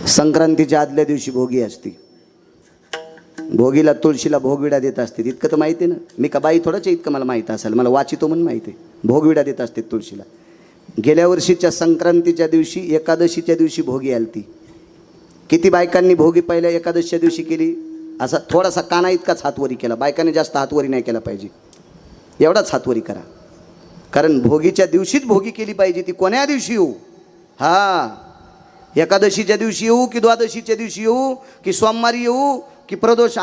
संक्रांतीच्या आदल्या दिवशी भोगी असते. भोगीला तुळशीला भोगविडा देत असते. इतकं तर माहिती आहे ना. मी का बाई थोडंच इतकं मला माहीत असेल. मला वाचितो म्हणून माहिती आहे. भोगविडा देत असते तुळशीला. गेल्या वर्षीच्या संक्रांतीच्या दिवशी एकादशीच्या दिवशी भोगी आलती. किती बायकांनी भोगी पहिल्या एकादशीच्या दिवशी केली? असा थोडासा काना इतकाच हातवरी केला. बायकांनी जास्त हातवरी नाही केला पाहिजे. एवढाच हातवरी करा. कारण भोगीच्या दिवशीच भोगी केली पाहिजे. ती कोण्या दिवशी येऊ? हा, एकादशीच्या दिवशी येऊ की द्वादशीच्या दिवशी येऊ की सोमवारी येऊ की प्रदोष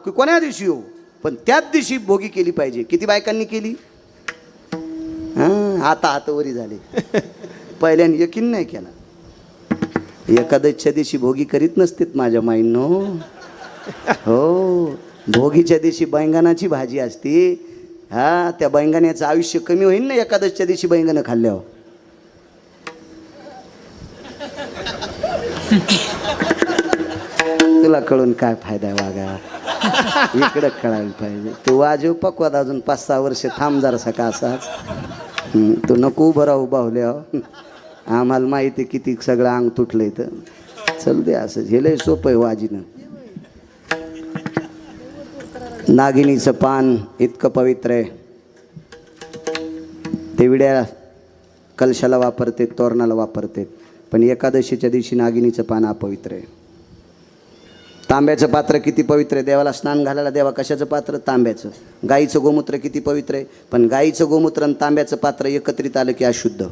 की कोण्या दिवशी येऊ, पण त्याच दिवशी भोगी केली पाहिजे. किती बायकांनी केली? हां, आता हातवरी झाले. पहिल्याने यकीन नाही केला. एकादशीच्या दिवशी भोगी करीत नसतेत माझ्या माईंनो. हो, भोगीच्या दिवशी बैंगनाची भाजी असते. हा, त्या बैंगण्याचं आयुष्य कमी होईल ना एकादशीच्या दिवशी बैंगनं खाल्ल्यावर. तुला कळून काय फायदा आहे वागा? इकडं कळायला पाहिजे. तू वाजव पकवाद अजून 5-6 वर्ष थांब जरासा का असाच. तू नको उभं राहू बाहुल्या. आम्हाला माहिती आहे किती सगळं अंग तुटलंय. तर चल दे असं. झेलंय सोपं आहे वाजीनं. नागिनीचं पान इतकं पवित्र आहे. ते विड्या कलशाला वापरते, तोरणाला वापरते. पण एकादशीच्या दिवशी नागिनीचं पान अपवित्र आहे. तांब्याचं पात्र किती पवित्र आहे. देवाला स्नान घालायला देवा कशाचं पात्र? तांब्याचं. गाईचं गोमूत्र किती पवित्र आहे. पण गाईचं गोमूत्र आणि तांब्याचं पात्र एकत्रित आलं की अशुद्ध.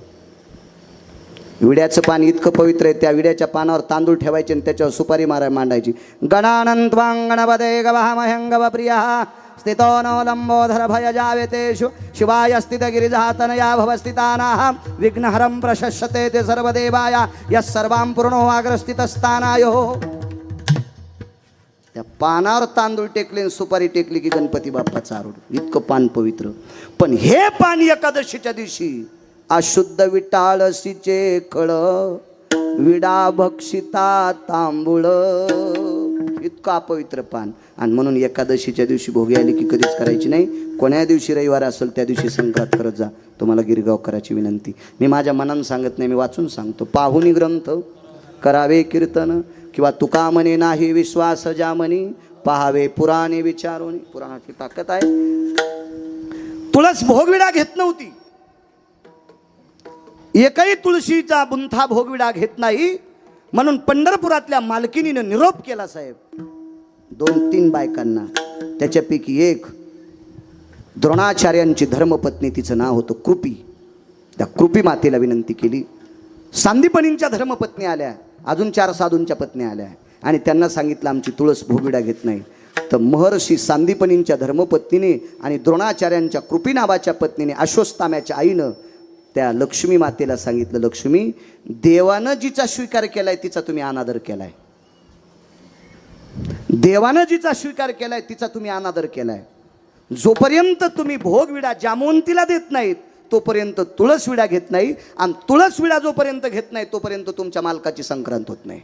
विड्याचं पान इतकं पवित्र आहे. त्या विड्याच्या पानावर तांदूळ ठेवायचे आणि त्याच्यावर सुपारी मांडायची. गणानंत्वां गणपते गवामह्यंगव प्रियः स्थितो नो लंबोधर भय जावेतेषु शिवाय स्थित गिरिजातनया भवस्थितानाः विघ्नहरं प्रशस्यते ते सर्वदेवाय यः सर्वां पूर्णो अग्रस्थितस्थानायो. त्या पानावर तांदूळ टेकले, सुपारी टेकली की गणपती बाप्पाचा आरूढ. इतकं पान पवित्र. पण हे पान एकादशीच्या दिवशी अशुद्ध विटाळसीचे खळ विडा भक्षिता तांबूळ. इतकं अपवित्र पान. आणि म्हणून एकादशीच्या दिवशी भोगी आली की कधीच करायची नाही. कोण्या दिवशी रविवार असेल त्या दिवशी संक्रांत करत जा. तुम्हाला गिरगावकराची विनंती. मी माझ्या मनानं सांगत नाही, मी वाचून सांगतो. पाहुनी ग्रंथ करावे कीर्तन किंवा तुका म्हणे नाही विश्वास जामनी पहावे पुराणे विचारोनी. पुराणाची ताकद आहे. तुळस भोगविडा घेत नव्हती. एकही तुळशीचा बुंथा भोगविडा घेत नाही. म्हणून पंढरपुरातल्या मालकिनीनं निरोप केला साहेब 2-3 बायकांना. त्याच्यापैकी एक द्रोणाचार्यांची धर्मपत्नी, तिचं नाव होतं कृपी. त्या कृपी मातेला विनंती केली. सांदीपनींच्या धर्मपत्नी आल्या. अजून 4 साधूंच्या पत्नी आल्या आणि त्यांना सांगितलं आमची तुळस भोगविडा घेत नाही. तर महर्षी सांदीपनींच्या धर्मपत्नीने आणि द्रोणाचार्यांच्या कृपी नावाच्या पत्नीने अश्वत्थाम्याच्या आईनं त्या लक्ष्मी मातेला सांगितलं, लक्ष्मी, देवानं जिचा स्वीकार केलाय तिचा तुम्ही अनादर केलाय. देवानं जिचा स्वीकार केलाय तिचा तुम्ही अनादर केलाय. जोपर्यंत तुम्ही भोगविडा जामवंतीला देत नाहीत तोपर्यंत तुळस विडा घेत नाही. आणि तुळस विडा जोपर्यंत घेत नाही तोपर्यंत तुमच्या मालकाची संक्रांत होत नाही.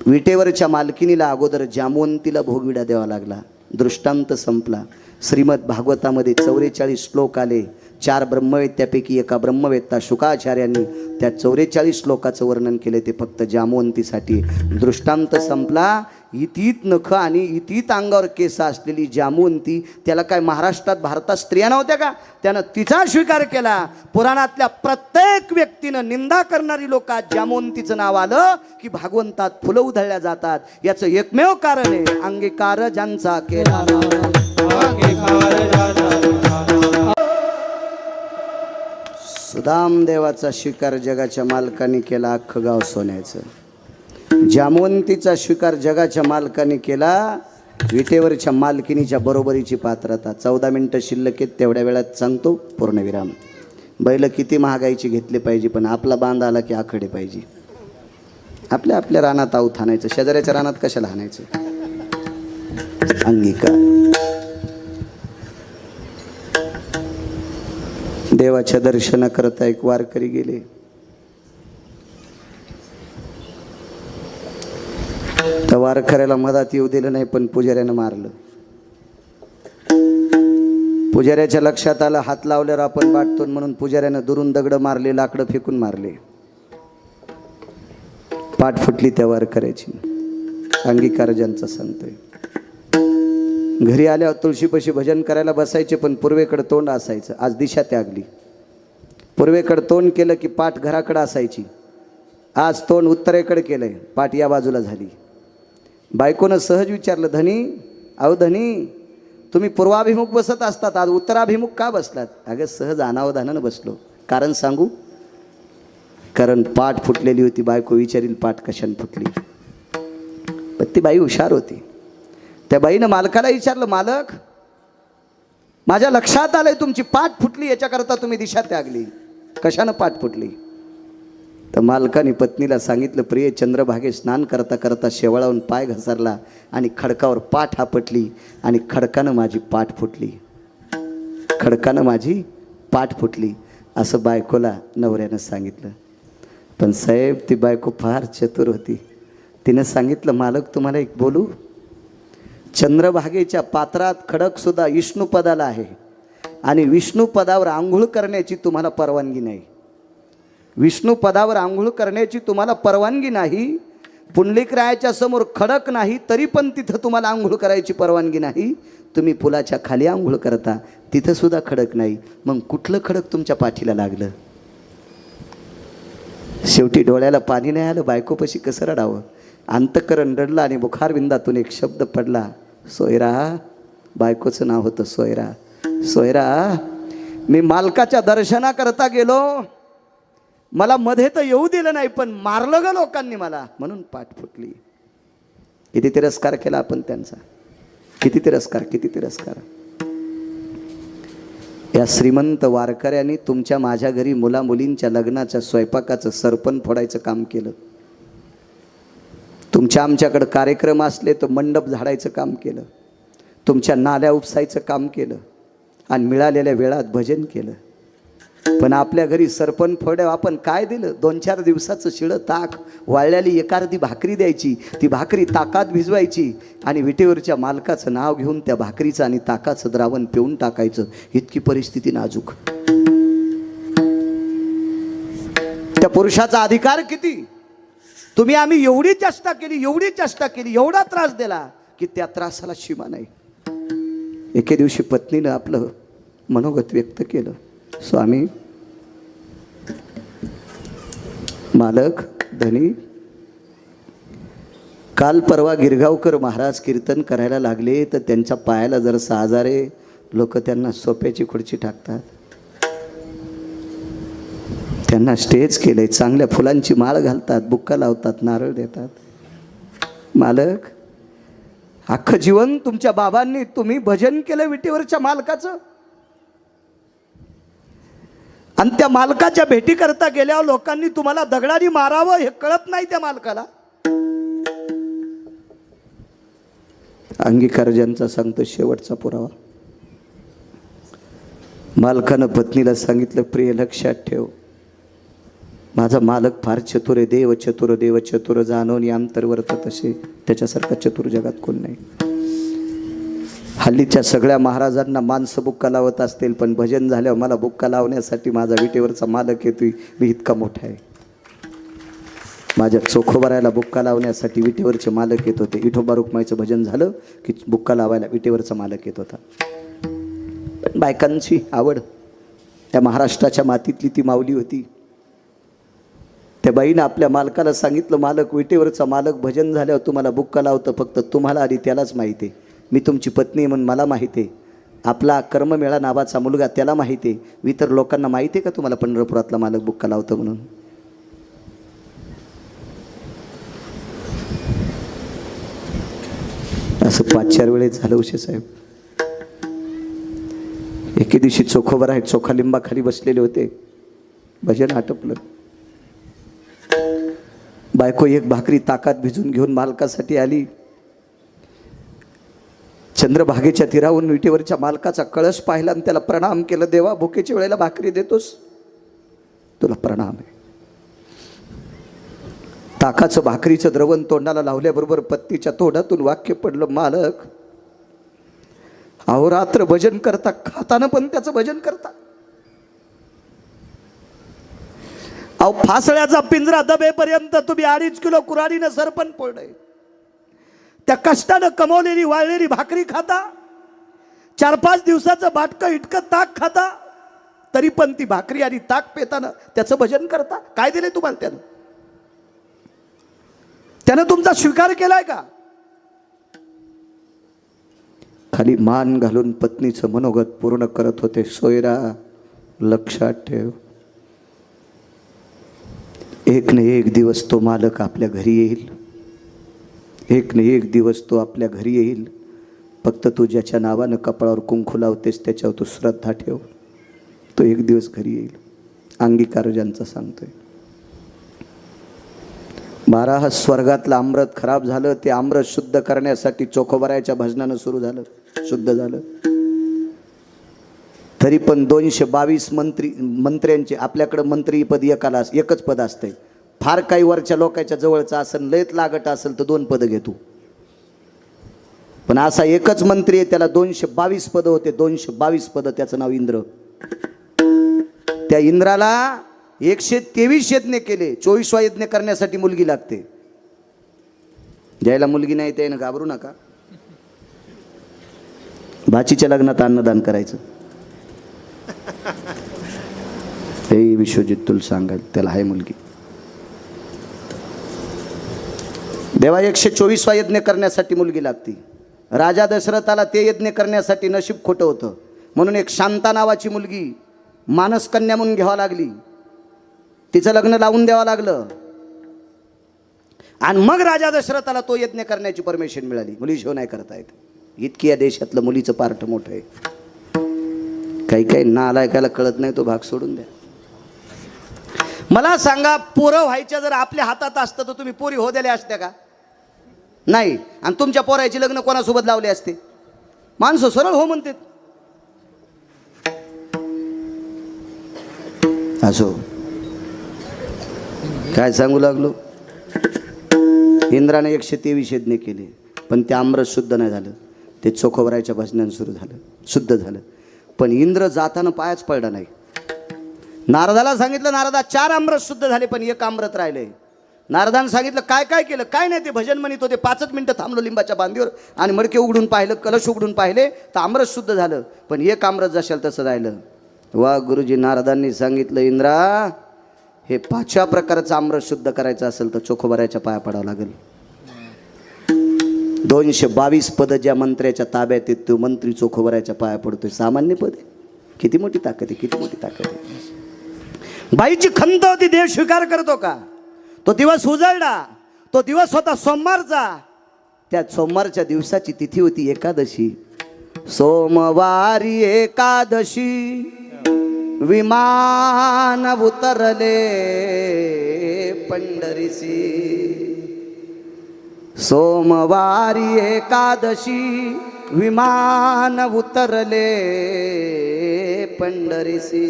विटेवरच्या मालकिनीला अगोदर जामवंतीला भोगविडा द्यावा लागला. दृष्टांत संपला. श्रीमद भागवतामध्ये 44 श्लोक आले. 4 ब्रह्मवेत्यापैकी एका ब्रह्मवेत्ता शुकाचार्यांनी त्या 44 श्लोकाचं वर्णन केले. ते फक्त जामवंतीसाठी. दृष्टांत संपला. इतीत नख आणि इतीत अंगावर केस असलेली जामवंती, त्याला काय महाराष्ट्रात भारतात स्त्रिया नव्हत्या का? त्यानं तिचा स्वीकार केला. पुराणातल्या प्रत्येक व्यक्तीनं निंदा करणारी लोक जामवंतीचं नाव आलं की भागवंतात फुलं उधळल्या जातात. याचं एकमेव कारण आहे अंगीकार ज्यांचा केला. सुदाम देवाचा स्वीकार जगाच्या मालकाने केला. अख्खं गाव सोन्याचं. जामवंतीचा स्वीकार जगाच्या मालकाने केला. विटेवरच्या मालकिनीच्या बरोबरीची पात्रता. 14 मिनिटं शिल्लक आहेत, तेवढ्या वेळात सांगतो पूर्णविराम. बैल किती महागाईची घेतले पाहिजे, पण आपला बांध आला की आखडे पाहिजे. आपल्या आपल्या रानात आऊत हाणायचं. शेजाऱ्याच्या रानात कशाला हाणायचं? अंगीकार. देवाच्या दर्शन करता एक वारकरी गेले. तर वारकऱ्याला मधात येऊ दिलं नाही, पण पुजाऱ्यानं मारलं. पुजाऱ्याच्या लक्षात आलं हात लावल्यावर आपण वाटतो म्हणून पुजाऱ्यानं दुरून दगड मारले, लाकडं फेकून मारले. पाठ फुटली त्या वारकऱ्याची. अंगीकार ज्यांचा सांगतोय. घरी आल्यावर तुळशीपाशी भजन करायला बसायचे, पण पूर्वेकडे तोंड असायचं. आज दिशा त्यागली. पूर्वेकडे तोंड केलं की पाठ घराकडे असायची. आज तोंड उत्तरेकडे केलंय, पाठ या बाजूला झाली. बायकोनं सहज विचारलं, धनी, अहो धनी, तुम्ही पूर्वाभिमुख बसत असतात, आज उत्तराभिमुख का बसलात? अगं सहज अनावधानानं बसलो. कारण सांगू? कारण पाठ फुटलेली होती. बायको विचारील पाठ कशाने फुटली? पण ती बाई हुशार होती. त्या बाईनं मालकाला विचारलं, मालक, माझ्या लक्षात आलंय तुमची पाठ फुटली, याच्याकरता तुम्ही दिशा त्यागली. कशानं पाठ फुटली? तर मालकाने पत्नीला सांगितलं, प्रिय, चंद्रभागे स्नान करता करता शेवाळावून पाय घसरला आणि खडकावर पाठ आपटली आणि खडकानं माझी पाठ फुटली. खडकानं माझी पाठ फुटली असं बायकोला नवऱ्यानं सांगितलं. पण साहेब, ती बायको फार चतुर होती. तिनं सांगितलं, मालक, तुम्हाला एक बोलू? चंद्रभागेच्या पात्रात खडकसुद्धा विष्णुपदाला आहे आणि विष्णुपदावर आंघोळ करण्याची तुम्हाला परवानगी नाही. विष्णुपदावर आंघोळ करण्याची तुम्हाला परवानगी नाही. पुंडलिकरायाच्या समोर खडक नाही, तरी पण तिथं तुम्हाला आंघोळ करायची परवानगी नाही. तुम्ही पुलाच्या खाली आंघोळ करता, तिथं सुद्धा खडक नाही. मग कुठलं खडक तुमच्या पाठीला लागलं? शेवटी डोळ्याला पाणी नाही आलं. बायकोपाशी कसं रडावं? अंतकरण रडलं आणि बुखारविंदातून एक शब्द पडला, सोयरा. बायकोचं नाव होतं सोयरा. सोयरा, मी मालकाच्या दर्शनाकरता गेलो, मला मध्ये तर येऊ दिलं नाही, पण मारलं ग लोकांनी मला, म्हणून पाठ फुटली. किती तिरस्कार केला आपण त्यांचा. किती तिरस्कार, किती तिरस्कार. या श्रीमंत वारकऱ्यांनी तुमच्या माझ्या घरी मुलामुलींच्या लग्नाच्या स्वयंपाकाचं सरपण फोडायचं काम केलं. तुमच्या आमच्याकडे कार्यक्रम असले तर मंडप झाडायचं काम केलं. तुमच्या नाल्या उपसायचं काम केलं आणि मिळालेल्या वेळात भजन केलं. पण आपल्या घरी सरपण फोड्या आपण काय दिलं? 2-4 दिवसाचं शिळं ताक, वाळल्याली एखादी भाकरी द्यायची. ती भाकरी ताकात भिजवायची आणि विटेवरच्या मालकाचं नाव घेऊन त्या भाकरीचं आणि ताकाचं द्रावण पिऊन टाकायचं. इतकी परिस्थिती नाजूक. त्या पुरुषाचा अधिकार किती? तुम्ही आम्ही एवढी चेष्टा केली, एवढी चेष्टा केली, एवढा त्रास दिला की त्या त्रासाला सीमा नाही. एके दिवशी पत्नीनं आपलं मनोगत व्यक्त केलं, स्वामी, मालक, धनी, काल परवा गिरगावकर महाराज कीर्तन करायला लागले तर त्यांच्या पायाला जर 6,000 लोक त्यांना सोप्याची खुर्ची टाकतात. त्यांना स्टेज केले, चांगल्या फुलांची माळ घालतात, बुक्का लावतात, नारळ देतात. मालक, अख्खं जीवन तुमच्या बाबांनी तुम्ही भजन केलं विटेवरच्या मालकाचं, आणि त्या मालकाच्या भेटी करता गेल्यावर लोकांनी तुम्हाला दगडाने मारावं हे कळत नाही त्या मालकाला. अंगीकार ज्यांचा सांगतो शेवटचा पुरावा. मालकानं पत्नीला सांगितलं, प्रिय, लक्षात ठेव, माझा मालक फार चतुर आहे. देव चतुर, देव चतुर, जाणून अंतर्वर्त तसे, त्याच्यासारखा चतुर जगात कोण नाही. हल्लीच्या सगळ्या महाराजांना माणसं बुक्का लावत असतील, पण भजन झाल्यावर मला बुक्का लावण्यासाठी माझा विटेवरचा मालक येतोय. मी इतका मोठा आहे. माझ्या चोखोबारायला बुक्का लावण्यासाठी विटेवरचे मालक येत होते. विठोबा रुक्माईचं भजन झालं की बुक्का लावायला विटेवरचा मालक येत होता. पण बायकांची आवड, त्या महाराष्ट्राच्या मातीतली ती माऊली होती. त्या बाईनं आपल्या मालकाला सांगितलं, मालक, विटेवरचा मालक भजन झाल्यावर तुम्हाला बुक्का लावतं, फक्त तुम्हाला आधी त्यालाच माहिती आहे. मी तुमची पत्नी म्हणून मला माहिती आहे. आपला कर्ममेळा नावाचा मुलगा त्याला माहिती आहे. इतर लोकांना माहिती आहे का तुम्हाला पंढरपुरातला मालक बुक्का लावतो म्हणून? असं 5-4 वेळेस झालं उशे साहेब. एके दिवशी चोखोबर आहेत, चोखा लिंबाखाली बसलेले होते. भजन आटपलं. बायको एक भाकरी ताकात भिजून घेऊन मालकासाठी आली. चंद्रभागेच्या तीरावरून विटेवरच्या मालकाचा कळस पाहिला आणि त्याला प्रणाम केलं. देवा, भुकेच्या वेळेला भाकरी देतोस, तुला प्रणाम आहे. ताकाचं भाकरीचं द्रवण तोंडाला लावल्याबरोबर पत्नीच्या तोंडातून वाक्य पडलं, मालक, अहोरात्र भजन करता, खाताना पण त्याचं भजन करता. अहो फासळ्याचा पिंजरा दबेपर्यंत तुम्ही 2.5 किलो कुऱ्हाडीनं सरपण फोडलंय. त्या कष्टानं कमवलेली वाळलेली भाकरी खाता, 4-5 दिवसाचं बाटकं इटकं ताक खाता, तरी पण ती भाकरी आणि ताक पेताना त्याचं भजन करता. काय दिले तुम्हाला त्यानं तुमचा स्वीकार केलाय का? खाली मान घालून पत्नीचं मनोगत पूर्ण करत होते. सोयरा लक्षात ठेव, एक न एक दिवस तो मालक आपल्या घरी येईल. एक न एक दिवस तो आपल्या घरी येईल. फक्त तू ज्याच्या नावानं कपाळावर कुंकू लावतेस त्याच्यावर तू श्रद्धा ठेव. तो एक दिवस घरी येईल. अंगीकार ज्यांचा सांगतोय. 12 स्वर्गातलं अमृत खराब झालं. ते अमृत शुद्ध करण्यासाठी चोखोबरायच्या भजनानं सुरू झालं, शुद्ध झालं. तरी पण 222 मंत्र्यांचे आपल्याकडं मंत्रीपद एकच पद असते. फार काही वरच्या लोकांच्या जवळचं असेल, लयत लागत असेल तर 2 पदं घेतो. पण असा एकच मंत्री आहे, त्याला 222 पदं होते. 222 पदं. त्याचं नाव इंद्र. त्या इंद्राला 123 यज्ञ केले. 24वा यज्ञ करण्यासाठी मुलगी लागते. ज्याला मुलगी नाही त्यानं घाबरू नका. भाचीच्या लग्नात अन्नदान करायचं. हे विश्वजित तुला सांगाल, त्याला आहे मुलगी. देवा 124वा यज्ञ करण्यासाठी मुलगी लागती. राजा दशरथाला ते यज्ञ करण्यासाठी नशीब खोटं होतं, म्हणून एक शांता नावाची मुलगी मानसकन्या म्हणून घ्यावा लागली. तिचं लग्न लावून द्यावं लागलं. आणि मग राजा दशरथाला तो यज्ञ करण्याची परमिशन मिळाली. मुलीशिवाय नाही करता येत. इतकी या देशातलं मुलीचं पार्ट मोठं आहे. काही काही नालायकाला कळत नाही, तो भाग सोडून द्या. मला सांगा, पोरं व्हायच्या जर आपल्या हातात असतं तर तुम्ही पोरी हो द्याल्या असत्या का? नाही. आणि तुमच्या पोरायची लग्न कोणासोबत लावले असते? माणसं सरळ हो म्हणतात. असो काय सांगू लागलो. इंद्राने 123 यज्ञ केले, पण ते अमृत शुद्ध नाही झालं. ते चोखोबरायच्या भजनानं सुरू झालं, शुद्ध झालं. पण इंद्र जाताना पायच पडला नाही. नारदाला सांगितलं, नारदा 4 अमृत शुद्ध झाले, पण 1 अमृत राहिले. नारदानं सांगितलं काय काय केलं? काय नाही, ते भजन म्हणत होते. 5 मिनिटं थांबलो लिंबाच्या बांधीवर आणि मडके उघडून पाहिलं, कलश उघडून पाहिले तर अमृत शुद्ध झालं, पण 1 अमृत जशाल तसं राहिलं. वा गुरुजी, नारदांनी सांगितलं, इंद्रा हे 5व्या प्रकारचं अमृत शुद्ध करायचं असेल तर चोखोबरायच्या पाया पडावं लागेल. 222 पद ज्या मंत्र्याच्या ताब्यात आहेत, तो मंत्री चोखोबरायच्या पाया पडतोय. सामान्य पद आहे? किती मोठी ताकद आहे, किती मोठी ताकद आहे. बाईची खंत होती, देव स्वीकार करतो का? तो दिवस उजळला. तो दिवस होता सोमवारचा. त्या सोमवारच्या दिवसाची तिथी होती एकादशी. सोमवारी एकादशी विमान उतरले पंढरीसी. सोमवारी एकादशी विमान उतरले पंढरीसी.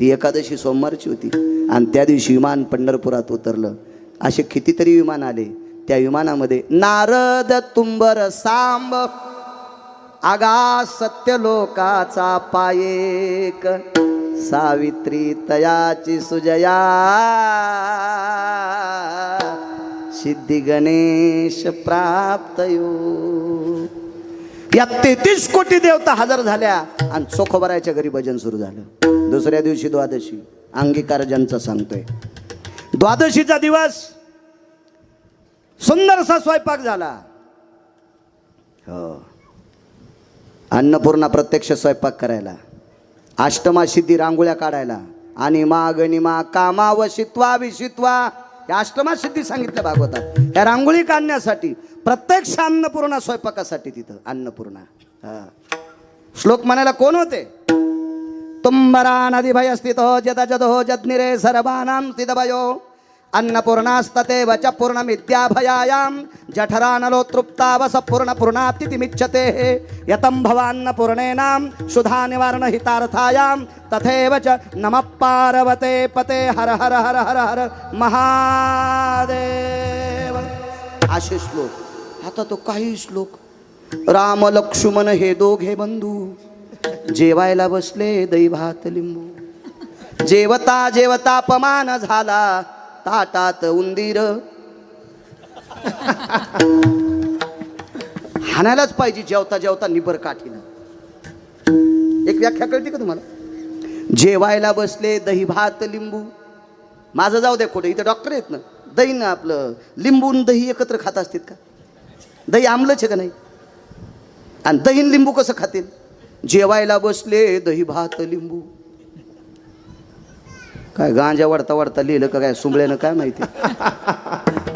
ती एकादशी सोमवारची होती आणि त्या दिवशी विमान पंढरपुरात उतरलं. असे कितीतरी विमान आले. त्या विमानामध्ये नारद तुंबर सांब आगा सत्यलोकाचा पायेक. सावित्री तयाची सुजया सिद्धी गणेश प्राप्तयो. या 33 कोटी देवता हजर झाल्या आणि चोखोबरायच्या घरी भजन सुरू झालं. दुसऱ्या दिवशी द्वादशी. अंगीकार ज्यांचा सांगतोय. द्वादशीचा दिवस सुंदरसा स्वयंपाक झाला. हो, अन्नपूर्णा प्रत्यक्ष स्वयंपाक करायला, अष्टमा सिद्धी रांगोळ्या काढायला, आणि गणिमा कामा वशित्वा विशित्वा या अष्टमा सिद्धी सांगितल्या भागवतात. या रांगोळी काढण्यासाठी प्रत्यक्ष अन्नपूर्णा स्वयंपाकासाठी तिथं अन्नपूर्णा. श्लोक म्हणायला कोण होते? तुम्बरा नदी भय स्थितो जद जदो जद्निरे सर्वानां स्थित भयो अन्नपूर्णास्तते वच पूर्णमिद्याभयायां जठरानलो तृप्तावस पूर्णपूर्णाप्तिमिच्छते यतं भवान्नपूर्णेनां शुधा निवारण हितार्थायां तथैव च नमः पार्वते पते हर हर हर हर हर महादेव. असे श्लोक. आता तो काही श्लोक. राम लक्ष्मण हे दोघे बंधू जेवायला बसले दही भात लिंबू. जेवता जेवता अपमान झाला ताटात उंदीर. हाणायलाच पाहिजे जेवता जेवता निबर काठीनं. एक व्याख्या कळते का तुम्हाला? जेवायला बसले दही भात लिंबू. माझं जाऊ द्या खोटं, इथं डॉक्टर आहेत ना. दही ना आपलं लिंबू दही एकत्र खात असतात का? दही आमलंच आहे का नाही? आणि दही लिंबू कसं खातील? जेवायला बसले दही भात लिंबू. काय गांजा वाढता वाढता लिहिलं का काय सुंबळ्यानं काय माहिती.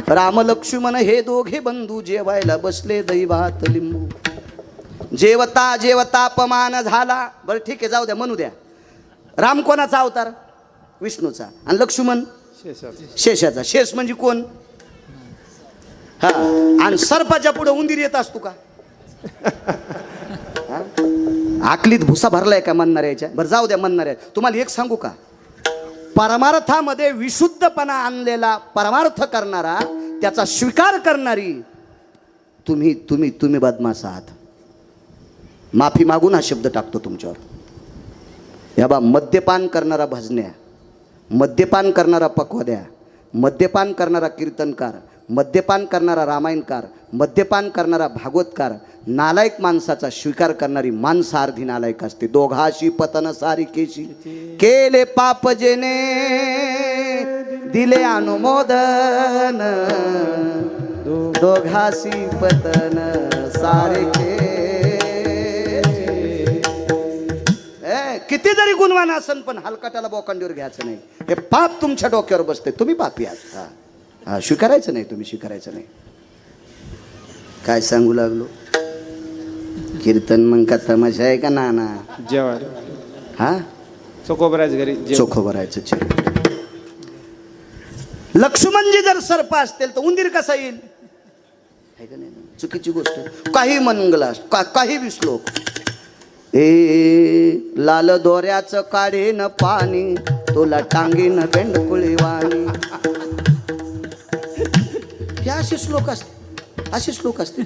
राम लक्ष्मण हे दोघे बंधू जेवायला बसले दही भात लिंबू. जेवता जेवता अपमान झाला. बरं ठीक आहे, जाऊ द्या, म्हणू द्या. राम कोणाचा अवतार? विष्णूचा. आणि लक्ष्मण शेषाचा. शेष म्हणजे कोण? हा. आणि सर्पाच्या पुढे उंदीर येत असतो का? आकलीत भुसा भरलाय का म्हणणाऱ्याच्या? बरं जाऊ द्या म्हणणाऱ्या. तुम्हाला एक सांगू का? परमार्थामध्ये विशुद्धपणा आणलेला परमार्थ करणारा, त्याचा स्वीकार करणारी तुम्ही तुम्ही तुम्ही बदमाश आहात. माफी मागून हा शब्द टाकतो तुमच्यावर. या बा, मद्यपान करणारा भजन्या, मद्यपान करणारा पक्वाद्या, मद्यपान करणारा कीर्तनकार, मद्यपान करणारा रामायणकार, मद्यपान करणारा भागवतकार, नालायक माणसाचा स्वीकार करणारी माणसार्धी नालायक असते. दोघाशी पतन सारिकेशी केले पाप जेने दिले अनुमोदन. दोघाशी पतन सारिके. किती जरी गुणवान असन पण हलकटाला बोकांडीवर घ्यायचं नाही. हे पाप तुमच्या डोक्यावर बसते. तुम्ही पापी आहात. हा, स्वीकारायचं नाही. तुम्ही स्वीकारायचं नाही. काय सांगू लागलो? कीर्तन मग का तमाशा आहे का नाना? जेवाय हा, चोखोबरायचं घरी. चोखोबरायचं चिर. लक्ष्मणजी जर सर्प असतील तर उंदीर कसा येईल? आहे का नाही? चुकीची गोष्ट. काही मंगलास काही बी श्लोक. ए लाल दोऱ्याचं काढेन पाणी तुला टांगीन बेंडकुळी वाणी. हे असे श्लोक असते, असे श्लोक असते.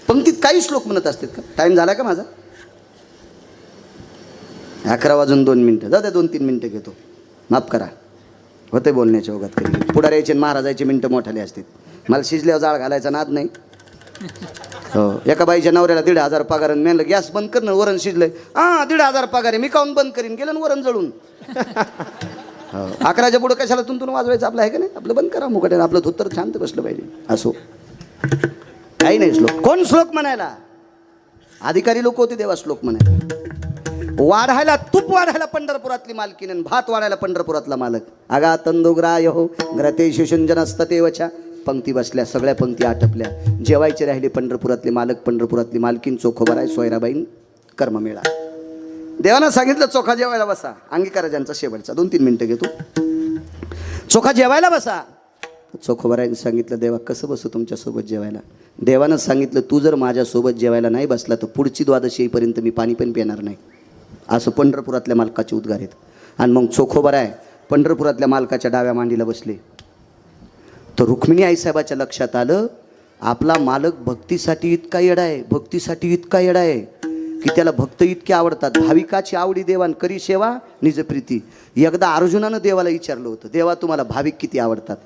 पंक्तीत काही श्लोक म्हणत असतात का? टाइम झाला का माझा? 11 वाजून 2 मिनिटं. जाऊ द्या, 2-3 मिनिटं घेतो. माफ करा, होते बोलण्याच्या ओघात कधी. पुढाऱ्याचे महाराजाचे मिनटं मोठाले असतात. मला शिजल्यावर जाळ घालायचा नाद नाही. हो, एका बाईच्या नवऱ्याला 1,500 पगार आणि म्हणलं गॅस बंद कर ना, वरण शिजलंय. 1,500 पगार आहे, मी काऊन बंद करीन? गेलं ना वरण जळून. हो, 11च्या पुढं कशाला तुंतून वाजवायचं? आपलं आहे का नाही? आपलं बंद करा मुकट. आपलं धोतर शांत बसलं पाहिजे. असो, काही नाही श्लोक. कोण श्लोक म्हणायला? अधिकारी लोक होते तेव्हा श्लोक म्हणायला. वाढायला तूप वाढायला पंढरपुरातली मालकीन आणि भात वाढायला पंढरपुरातला मालक. आगा तंदुग्राय हो ग्रते शिशुंजनस्ततेवच्या. पंक्ती बसल्या, सगळ्या पंक्ती आटपल्या. जेवायचे राहिले पंढरपुरातले मालक, पंढरपुरातली मालकीन, चोखोबराय, सोयराबाईन, कर्ममेळा. देवानं सांगितलं चोखा जेवायला बसा. अंगीकाराजांचा शेवटचा 2-3 मिनिटं घेतो. चोखा जेवायला बसा. चोखोबरायने सांगितलं देवा कसं बसू तुमच्यासोबत जेवायला? देवानं सांगितलं तू जर माझ्यासोबत जेवायला नाही बसला तर पुढची द्वादशी येईपर्यंत मी पाणी पण पिणार नाही. असं पंढरपुरातल्या मालकाचे उद्गार आहेत. आणि मग चोखोबराय पंढरपुरातल्या मालकाच्या डाव्या मांडीला बसले. तर रुक्मिणी आईसाहेबाच्या लक्षात आलं आपला मालक भक्तीसाठी इतका येडा आहे, भक्तीसाठी इतका येडा आहे की त्याला भक्त इतके आवडतात. भाविकाची आवडी देवान करी सेवा निज प्रीती. एकदा अर्जुनानं देवाला विचारलं होतं, देवा तुम्हाला भाविक किती आवडतात?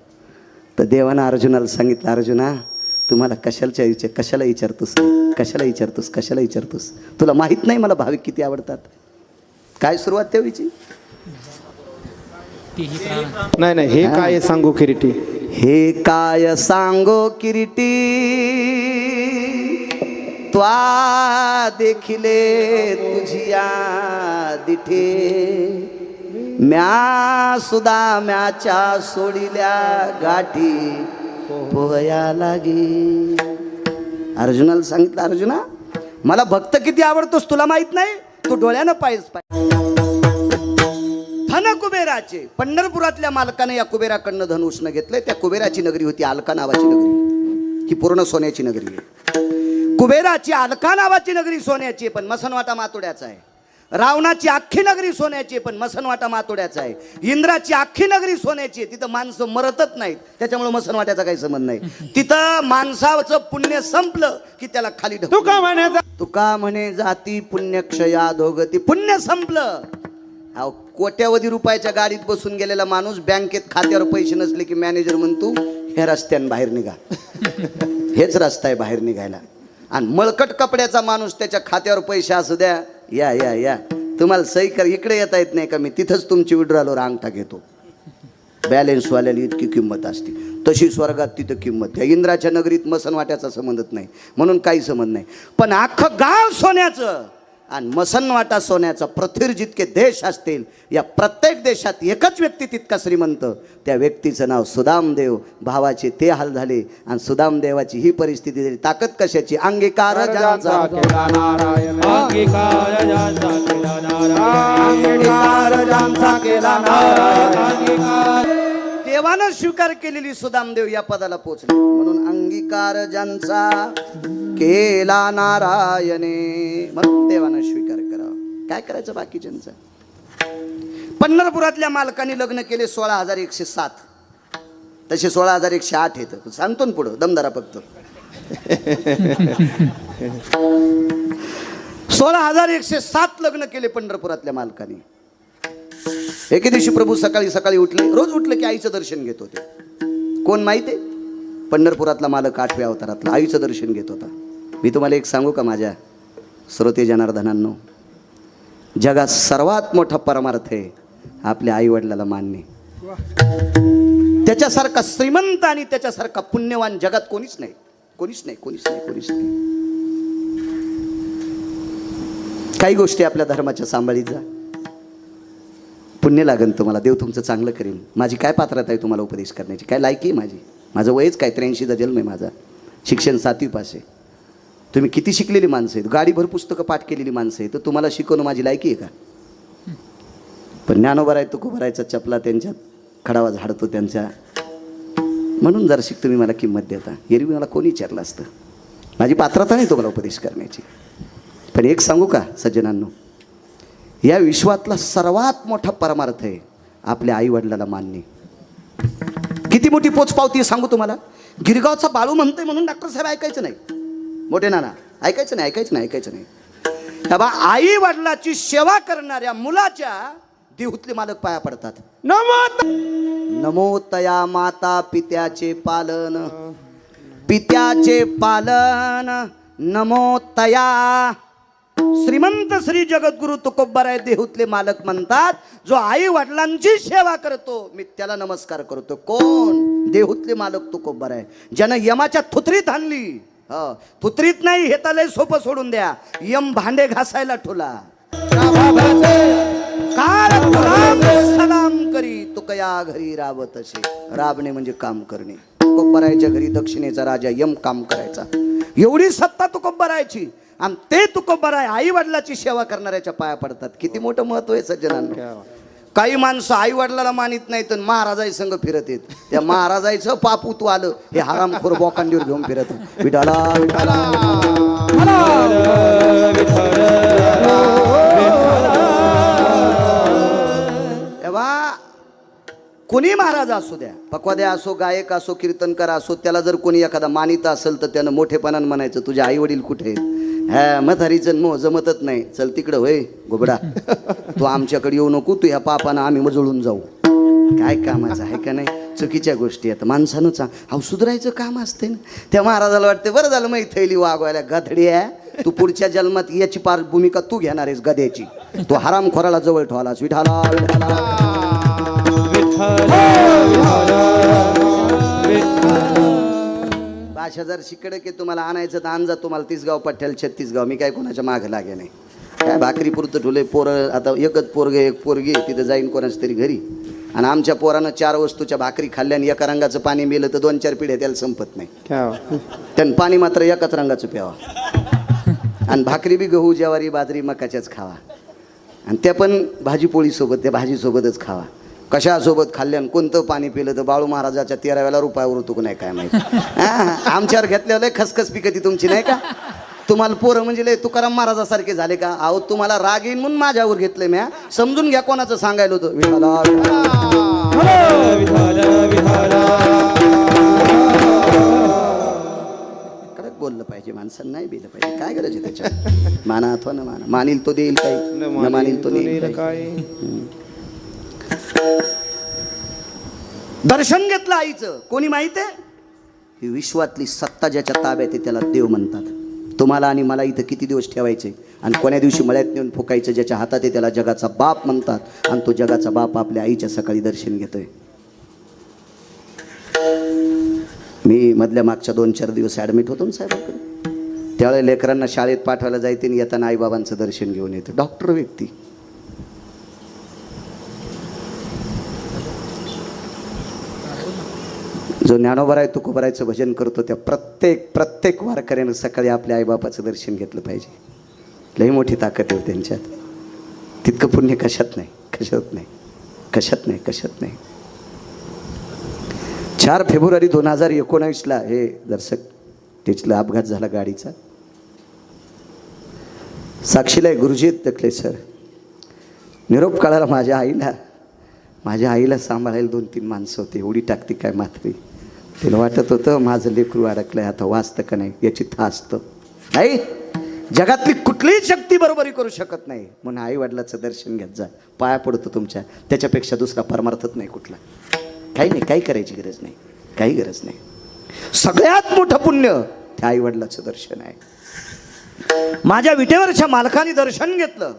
तर देवानं अर्जुनाला सांगितलं, अर्जुना तुम्हाला कशाला विचारतोस? तुला माहीत नाही मला भाविक किती आवडतात? काय सुरुवात तेव्हाची? नाही हे काय सांगू किरीटी? हे काय सांगो किरीटी त्वा देखिले तुझिया दिठे. म्या सुदा म्याच्या सोडिल्या गाठी पोहया लागी. अर्जुनाला सांगितलं, अर्जुना मला भक्त किती आवडतोस तुला माहित नाही? तू डोळ्यानं पाहिजे. धन कुबेराचे पंढरपुरातल्या मालकाने या कुबेराकडनं धन उष्ण घेतलंय. त्या कुबेराची नगरी होती अलका नावाची नगरी. ही पूर्ण सोन्याची नगरी आहे. कुबेराची अलका नावाची नगरी सोन्याची पण मसनवाटा मातोड्याचा आहे. रावणाची अख्खी नगरी सोन्याची पण मसनवाटा मातोड्याचा आहे. इंद्राची अख्खी नगरी सोन्याची आहे. तिथं माणसं मरतच नाहीत, त्याच्यामुळे मसनवाट्याचा काही संबंध नाही. तिथं माणसाचं पुण्य संपलं की त्याला खाली तुका म्हणे जाती पुण्यक्षया दोगती. पुण्य संपलं, कोट्यावधी रुपयाच्या गाडीत बसून गेलेला माणूस बँकेत खात्यावर पैसे नसले की मॅनेजर म्हणतो ह्या रस्त्यानं बाहेर निघा. हेच रस्ता आहे बाहेर निघायला. आणि मळकट कपड्याचा माणूस त्याच्या खात्यावर पैसे असू द्या, या या या तुम्हाला सही कर, इकडे येता येत नाही का, मी तिथंच तुमची विड्रॉलवर अंगठा घेतो. बॅलेन्सवाल्याला इतकी किंमत असते. तशी स्वर्गात तिथं किंमत. त्या इंद्राच्या नगरीत मसनवाट्याचा संबंधच नाही म्हणून काही संबंध नाही. पण अख्खं गाव सोन्याचं आणि मसनवाटा सोन्याचा. पृथ्वीवर जितके देश असतील या प्रत्येक देशात एकच व्यक्ती तितका श्रीमंत. त्या व्यक्तीचं नाव सुदामदेव. भावाचे ते हाल झाले आणि सुदामदेवाची ही परिस्थिती झाली. ताकद कशाची? अंगीकार ज्यांचा केला नारायण, अंगीकार ज्यांचा केला नारायण, अंगीकार ज्यांचा केला नारायण. देवानं स्वीकार केलेली सुदामदेव या पदाला पोचले. म्हणून अंगीकार ज्यांचा केला नारायणे, म्हणून देवानं स्वीकार करावा. काय करायचं बाकीच्यांचं? पंढरपुरातल्या मालकाने लग्न केले 16,107. तसे 16,108 येतं. सांगतो ना पुढं, दमदारा फक्त. 16,107 लग्न केले पंढरपुरातल्या मालकाने. एके दिवशी प्रभू सकाळी सकाळी उठले. रोज उठले की आईचं दर्शन घेत होते. कोण माहिती आहे? पंढरपुरातला मालक 8व्या अवतारातला आईचं दर्शन घेत होता. मी तुम्हाला एक सांगू का माझ्या श्रोते जनार्दनांनो, जगात सर्वात मोठा परमार्थ आहे आपल्या आईवडिलाला मानणे. त्याच्यासारखा श्रीमंत आणि त्याच्यासारखा पुण्यवान जगात कोणीच नाही, कोणीच नाही, कोणीच नाही, कोणीच नाही. काही गोष्टी आपल्या धर्माच्या सांभाळीत जा, पुण्य लागेल तुम्हाला. देव तुमचं चांगलं करेल. माझी काय पात्रता आहे तुम्हाला उपदेश करण्याची? काय लायकी आहे माझी? माझं वयच काय, 83चा जन्म आहे माझा. शिक्षण 7वी पास आहे. तुम्ही किती शिकलेली माणसं आहेत, गाडीभर पुस्तकं पाठ केलेली माणसं आहेत, तर तुम्हाला शिकवणं माझी लायकी आहे का? पण ज्ञानोबा आहे, तुकोबारायचा चपला त्यांच्यात खडावा झाडतो त्यांच्या. म्हणून जर शिक तुम्ही मला किंमत देता. एरवी मला कोणी विचारलं असतं. माझी पात्रता नाही तुम्हाला उपदेश करण्याची. पण एक सांगू का सज्जनांनो, या विश्वातला सर्वात मोठा परमार्थ आहे आपल्या आईवडिलाला मानणे. किती मोठी पोचपावती सांगू तुम्हाला. गिरगावचा बाळू म्हणतोय म्हणून डॉक्टर साहेब ऐकायचं नाही. मोठे नाना ऐकायचं नाही, ऐकायचं नाही, ऐकायचं नाही. बाबा आई वडिलाची सेवा करणाऱ्या मुलाच्या देहूतले मालक पाया पडतात. नमो तया माता पित्याचे पालन, पित्याचे पालन नमो तया. श्रीमंत श्री जगद्गुरु तुकोबाराय देहूतले मालक म्हणतात, जो आई वडिलांची सेवा करतो मी त्याला नमस्कार करतो. कोण? देहूतले मालक तुकोबाराय, ज्यानं यमाच्या थुत्रीत आणली. थुत्रीत नाही, हे तर लय सोपं सोडून द्या. यम भांडे घासायला ठोला. सलाम करी तुकया घरी राबत असे. राबणे म्हणजे काम करणे. तुकोबारायच्या घरी दक्षिणेचा राजा यम काम करायचा. एवढी सत्ता तुकोबारायची. आणि ते तुकोबाराय आई वडिलाची सेवा करणाऱ्याच्या पाया पडतात. किती मोठं महत्व आहे सज्जनांना. काही माणसं आई वडिलाला मानित नाही तर महाराजाई संघ फिरत येत. त्या महाराजाईचं पापूत आलं हे हरामखोर बोकांडीवर घेऊन फिरत. विठाला विठाला तेव्हा कोणी महाराज असू द्या, पक्वाद्या असो, गायक असो, कीर्तनकार असो, त्याला जर कोणी एखादा मानित असेल तर त्यानं मोठेपणानं म्हणायचं, तुझे आई वडील कुठे आहेत? हा म्हातारीचं मो जमतच नाही, चल तिकडं होय गोबडा, तू आमच्याकडे येऊ नको, तू ह्या पापानं आम्ही मजळून जाऊ. काय कामाचं आहे का नाही? चुकीच्या गोष्टी आहेत. माणसानं अहो सुधारायचं काम असते ना. त्या महाराजाला वाटते बरं झालं मग थैली वागवायला. गधडी आहे तू, पुढच्या जन्मात याची पार भूमिका तू घेणार आहेस गद्याची. तू हरामखोराला जवळ ठेवलास. विठाला भाषा जर शिकडे की तुम्हाला आणायचं तर आणजा. तुम्हाला 30 गाव पठ्ठ्याला 36 गाव. मी काय कोणाच्या मागे लागे नाही. काय भाकरी पुरतं ठुले पोरं. आता एकच पोरगे एक पोरगी तिथं जाईन कोणाच तरी घरी. आणि आमच्या पोरानं 4 वस्तूच्या भाकरी खाल्ल्याने एका रंगाचं पाणी मिळलं तर 2-4 पिढ्या त्याला संपत नाही. त्यानं पाणी मात्र एकाच रंगाचं प्यावा. आणि भाकरी बी गहू ज्वारी बाजरी मकाच्याच खावा. आणि त्या पण भाजीपोळीसोबत, त्या भाजीसोबतच खावा. कशासोबत खाल्ल्यानं कोणतं पाणी पिलं तर बाळू महाराजाच्या 13व्या रुपयावर होतो नाही काय माहिती. आमच्यावर घेतल्यावर खसखस पिकती तुमची नाही का? तुम्हाला पोरं म्हणजे लय तुकाराम महाराजासारखे झाले का? अहो तुम्हाला राग येईन म्हणून माझ्यावर घेतलंय म्या. समजून घ्या कोणाचं सांगायला होतं. कडक बोललं पाहिजे माणसांना, नाही बिलं पाहिजे. काय गरज आहे त्याच्या? माना अथवा न माना. मानील तो देईल काही, न मानील तो देईल काही. दर्शन घेतलं आईचं. कोणी माहिती आहे? ही विश्वातली सत्ता ज्याच्या ताब्यात आहे त्याला देव म्हणतात. तुम्हाला आणि मला इथं किती दिवस ठेवायचे आणि कोण्या दिवशी मळ्यात नेऊन फुकायचं ज्याच्या हातात आहे त्याला जगाचा बाप म्हणतात. आणि तो जगाचा बाप आपल्या आईच्या सकाळी दर्शन घेतोय. मी मधल्या मागच्या 2-4 दिवस ॲडमिट होतो ना साहेबांकडे. त्यावेळेला लेकरांना शाळेत पाठवायला जायचे आणि येताना आईबाबांचं दर्शन घेऊन येतं. डॉक्टर व्यक्ती. जो ज्ञानोबा आहे तुकोबारायचं भजन करतो त्या प्रत्येक वारकऱ्यानं सकाळी आपल्या आईबापाचं दर्शन घेतलं पाहिजे. लई मोठी ताकद आहे त्यांच्यात. तितकं पुण्य कशात नाही. 4 फेब्रुवारी 2019ला हे दर्शक तिथला अपघात झाला गाडीचा. साक्षीला गुरुजीत दखले सर. निरोप काढायला माझ्या आईला सांभाळायला 2-3 माणसं होते. एवढी टाकती काय मात्री. तिला वाटत होतं माझं लेकरू अडकलंय आता वाचतं का नाही याची थासतं. आई जगातली कुठलीही शक्ती बरोबरी करू शकत नाही. म्हणून आई वडिलाचं दर्शन घेत जा. पाया पडतो तुमच्या. त्याच्यापेक्षा दुसरा परमार्थच नाही कुठला. काही नाही. काही करायची गरज नाही. काही गरज नाही. सगळ्यात मोठं पुण्य त्या आई वडिलाचं दर्शन आहे. माझ्या विटेवरच्या मालकाने दर्शन घेतलं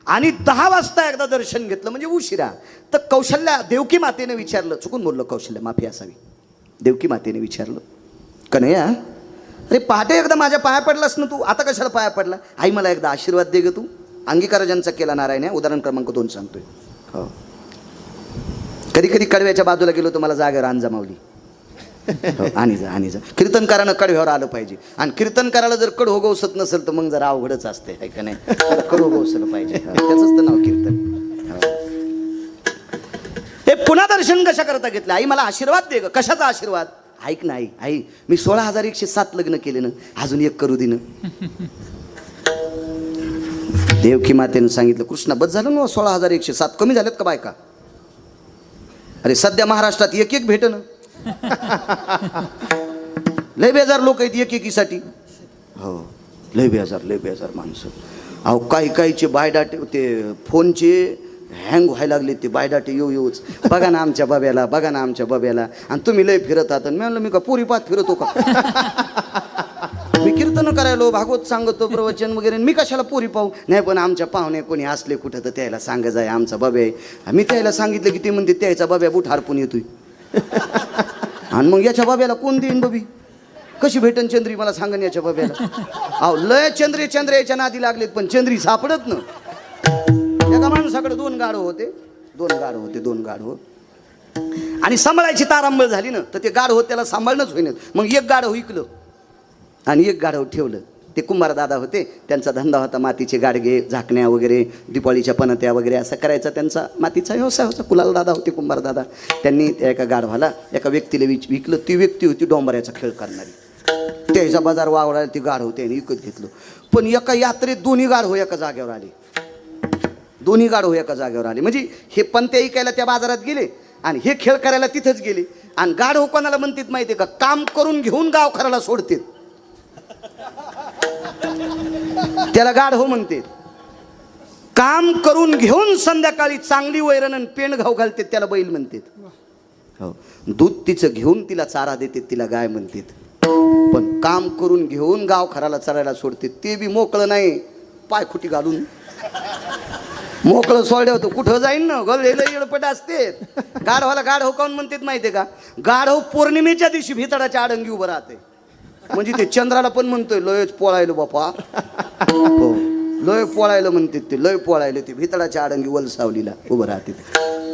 आणि 10 वाजता एकदा दर्शन घेतलं म्हणजे उशिरा. तर कौशल्या देवकी मातेने विचारलं. चुकून बोललो कौशल्या, माफी असावी. देवकी मातेने विचारलं कन्हैया अरे पहाटे एकदा माझ्या पाया पडलास ना तू, आता कशाला पाया पडला? आई मला एकदा आशीर्वाद दे ग तू. अंगीकार ज्यांचा केला नारायण आहे. उदाहरण क्रमांक 2 सांगतोय. हो कधी कधी कडव्याच्या बाजूला गेलो तर मला जागेवर आण जमावली. हो आणि जा कीर्तनकारानं कडव्यावर आलं पाहिजे. आणि कीर्तनकाराला जर कड होगवसत नसेल तर मग जरा अवघडच असते आहे का नाही. कड होगवसलं पाहिजे. त्याचंच तर नाव कीर्तन. हे पुन्हा दर्शन कशा करता घेतलं? आई मला आशीर्वाद दे ग. कशाचा आशीर्वाद? ऐक ना आई मी 16,107 लग्न केले ना, अजून एक करू दे ना. देवकी मातेनं सांगितलं कृष्णा बस झालं ना 16,107. कमी झालेत का बायका? अरे सध्या महाराष्ट्रात एक भेटन. लय बेजार लोक आहेत एकेकीसाठी. हो लय बेजार माणसं. अहो काहीचे बायडाटे ते फोनचे हँग व्हायला लागले. ते बायडाटे येऊच बघा ना आमच्या बब्याला आणि तुम्ही लय फिरत आहात. मी म्हणलं मी का पुरी पात फिरतो का? मी कीर्तन करायलो, भागवत सांगतो, प्रवचन वगैरे. मी कशाला पुरी पाहू? नाही पण आमच्या पाहुणे कोणी असले कुठं तर त्याला सांगा जाय आमचा बब्या आहे. मी त्याला सांगितलं की ते म्हणते त्याचा बब्या बुट हारपून येतोय. आणि मग याच्या बाब्याला कोण देईन बबी? कशी भेटन चंद्री मला सांगन याच्या बाब्याला? अहो लय चंद्रेच्या नादी लागलेत पण चंद्री सापडत ना. एका माणसाकडे 2 गाढव होते. आणि सांभाळायची तारांबळ झाली ना तर ते गाढव त्याला सांभाळणंच होईन. मग एक गाढव विकलं आणि एक गाढव ठेवलं. ते कुंभार दादा होते. त्यांचा धंदा होता मातीचे गाडगे, झाकण्या वगैरे, दिपाळीच्या पणत्या वगैरे असं करायचा त्यांचा मातीचा व्यवसाय होता. कुलाल दादा होते कुंभार दादा. त्यांनी त्या एका गाढवाला एका व्यक्तीला विकलं. ती व्यक्ती होती डोंबऱ्याचा खेळ करणारी. त्याचा बाजार वावडायला ती गाढव त्याने विकत घेतलं. पण एका यात्रेत दोन्ही गाढव एका जागेवर आले. म्हणजे हे पंत्या ऐकायला त्या बाजारात गेले आणि हे खेळ करायला तिथंच गेले. आणि गाढव कोणाला म्हणतात माहिती आहे का? काम करून घेऊन गाव खराला सोडतात. त्याला गाढव म्हणते. काम करून घेऊन संध्याकाळी चांगली वैरण आणि पेंड घाव घालते त्याला बैल म्हणतात. हो दूध तिचं घेऊन तिला चारा देते तिला गाय म्हणतात. पण काम करून घेऊन गाव खराला चरायला सोडते ते बी मोकळं नाही. पायखुटी घालून मोकळं सोडलं होतं कुठं जाईन ना. गलेलं येळपट असते. गाढवाला गाढव काऊन म्हणतात माहितीये का? गाढव पौर्णिमेच्या दिवशी भितडाच्या आडंगी उभं राहते. म्हणजे ते चंद्राला पण म्हणतोय लयच पोळायलो बापा. हो लय पोळायला म्हणतात ते. लय पोळायलं ते भितडाच्या आडंगी वलसावलीला उभं राहते.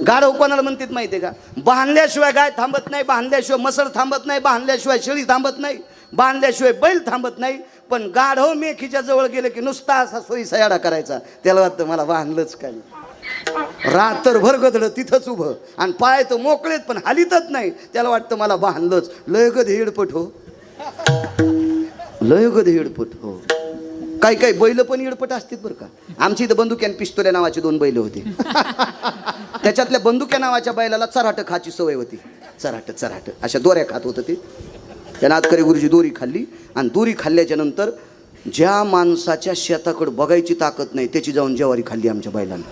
गाढव कोणाला म्हणतात माहितीये का? बांधल्याशिवाय गाय थांबत नाही, बांधल्याशिवाय मसळ थांबत नाही, बांधल्याशिवाय शेळी थांबत नाही, बांधल्याशिवाय बैल थांबत नाही. पण गाढव मेखीच्या जवळ गेले की नुसता असा सोयीचा याडा करायचा. त्याला वाटतं मला बांधलंच काय. रात्रभर गदळ तिथंच उभं आणि पाय तर मोकळेत पण हालीतच नाही. त्याला वाटतं मला बांधलंच. लय गधे हेडपट हो. हो काही बैल पण येडपट असतात बरं का. आमची इथं बंदुक्या आणि पिस्तोल्या नावाचे 2 बैल होते. त्याच्यातल्या बंदुक्या नावाच्या बैलाला चराट खाची सवय होती. चराट अशा दोऱ्या खात होतं ते. त्यानं आतकरी गुरुजी दोरी खाल्ली आणि दोरी खाल्ल्याच्या नंतर ज्या माणसाच्या शेताकडे बघायची ताकद नाही त्याची जाऊन ज्वारी खाल्ली आमच्या बैलानं.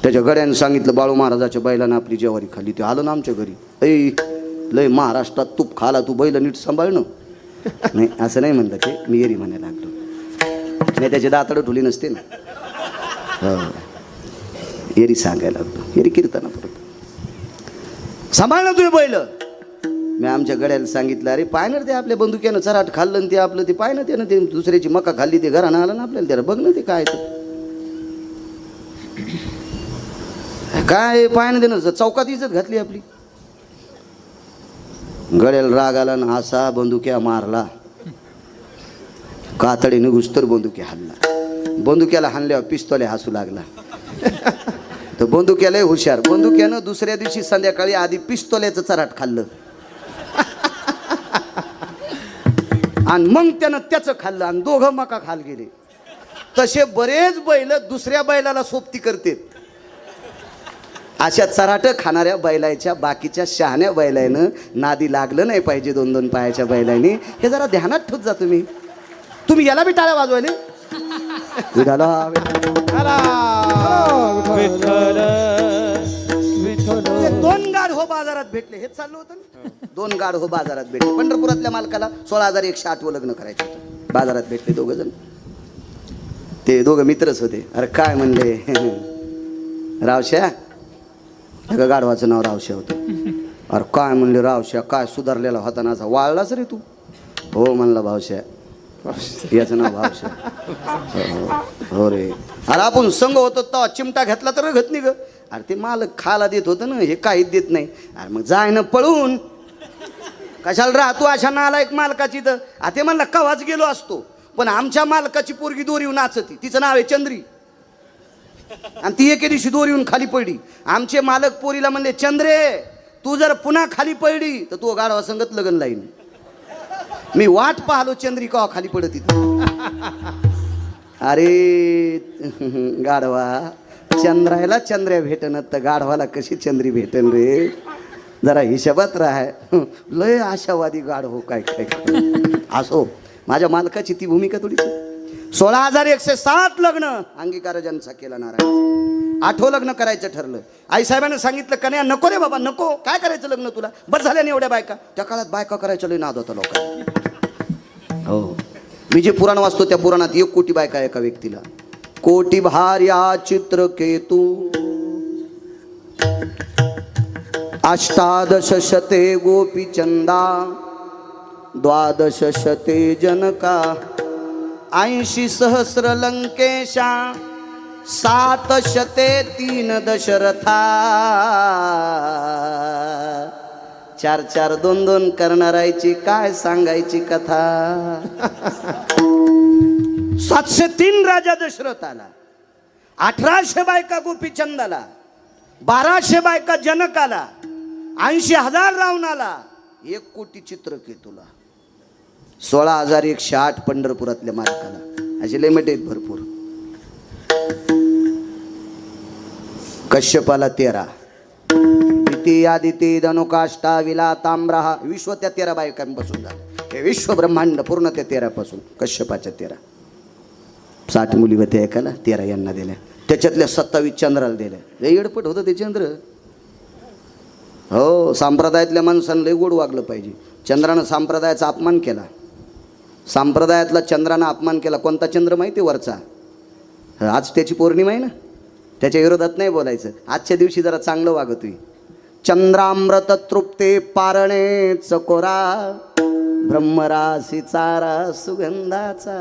त्याच्या गड्यानं सांगितलं बाळू महाराजाच्या बैलानं आपली जेवारी खाली. ते आलं ना आमच्या घरी. ऐ लय महाराष्ट्रात तूप खाला तू, बैल नीट सांभाळणं. नाही असं नाही म्हणलं ते, मी एरी म्हणायला लागलो. नाही त्याचे दातडं ठुली नसते ना. हो एरी सांगायला लागलो. एरी कीर्तना परत सांभाळणं तुझे बैल. मी आमच्या गड्याला सांगितलं अरे पाय ना ते आपल्या बंदुक्यानं चराट खाल्लं आणि ते आपलं ते पाय ना त्यानं ते दुसऱ्याची मका खाल्ली ते घरानं आलं ना आपल्याला. त्याला बघ ना ते काय काय पाय ना त्यानं चौकात इज्जत घातली आपली. गड्याला राग आला ना असा बंदुक्या मारला. कातडीने घुसतर बंदुक्या हाणला. बंदुक्याला हाणल्यावर पिस्तोले हसू लागला. तर बंदुक्यालाही हुशार. बंदुक्यानं दुसऱ्या दिवशी संध्याकाळी आधी पिस्तोल्याचं चराट खाल्लं आणि मग त्यानं त्याचं खाल्लं आणि दोघं मका खाल गेले. तसे बरेच बैल दुसऱ्या बैलाला सोबती करते. अशा चराट खाणाऱ्या बैलाच्या बाकीच्या शहाण्या बैलानं नादी लागलं नाही पाहिजे. 2-2 पायाच्या बैलाने हे जरा ध्यानात ठेवत जा तुम्ही. तुम्ही याला बी टाळ्या वाजवायले. दोन गाढ हो बाजारात भेटले. हेच चाललं होतं ना. 2 गाढ हो बाजारात भेटले. पंढरपुरातल्या मालकाला 16,108 लग्न करायचं होतं. बाजारात भेटले 2 जण. ते 2 मित्रच होते. अरे काय म्हणले रावश्या. एका गाढवाचं नाव रावश्या होतं. अरे काय म्हणले रावश्या काय सुधारलेला होता ना. वाळलाच रे तू. हो म्हणला भावश्या. याचं नाव भावश्या. हो रे. अरे आपण संघ होतो तेव्हा चिमटा घेतला तर घेत नाही ग. अरे ते मालक खायला देत होतं ना, हे काहीच देत नाही. अरे मग जाय ना पळून. कशाला राहतो अशा नालायक मालकाची. तर ते म्हणला कवाच गेलो असतो पण आमच्या मालकाची पोरगी दोरीवर नाचती. तिचं नाव आहे चंद्री. आणि ती एके दिवशी दोरीवरून खाली पडली. आमचे मालक पोरीला म्हणले चंद्रे तू जर पुन्हा खाली पडली तर तू गाढवा संगत लग्न लाईन. मी वाट पाहलो चंद्री कवा खाली पडत तिथं. अरे गाढवा चंद्रायला चंद्र्या भेटन तर गाढवाला कशी चंद्री भेटन रे. जरा हिशोबात राहाय. लय आशावादी गाढव काय काय असो. माझ्या मालकाची ती भूमिका थोडीच. 16,107 लग्न अंगीकार ज्यांचा केला नारायण. 8वं लग्न करायचं ठरलं. आईसाहेबांनी सांगितलं कन्या नको रे बाबा नको. काय करायचं लग्न तुला. बस झाल्या नाही एवढ्या बायका. त्या काळात बायका करायचं लय नाद होता लोकांना. हो मी जे पुराण वाचतो त्या पुराणात 1 कोटी बायका एका व्यक्तीला. कोटी भार्या चित्रकेतू 18 शते गोपीचंदा 12 शते जनका 80 सहस्र लंकेशा 7 शते 3 दशरथा 4-4 2-2 करणारायची काय सांगायची कथा. 703 राजा दशरथाला 1800 बायका गोपीचंदाला 1200 बायका जनकाला 80,000 रावणाला 1 कोटी चित्रकेतूला 16,108 पंढरपुरातल्या मालकाला. असे लिमिट आहेत भरपूर. कश्यपाला 13 इति आदिती धनुकाष्टा विला ताम्रहा विश्व त्या 13 बायकांपासून झालं. हे विश्व ब्रह्मांड पूर्ण त्या 13 पासून. कश्यपाच्या 13 60 मुली होत्या एकाला 13 यांना दिल्या. त्याच्यातल्या 27 चंद्राला दिल्या. लय एडपट होतं ते चंद्र. हो संप्रदायातल्या माणसानं लय गोड वागलं पाहिजे. चंद्रानं संप्रदायाचा अपमान केला. संप्रदायातला चंद्रानं अपमान केला. कोणता चंद्र माहिती वरचा. आज त्याची पौर्णिमा आहे ना. त्याच्या विरोधात नाही बोलायचं. आजच्या दिवशी जरा चांगलं वागतोय. चंद्रामृत तृप्ते पारणे चकोरा ब्रह्मराशी चारा सुगंधाचा.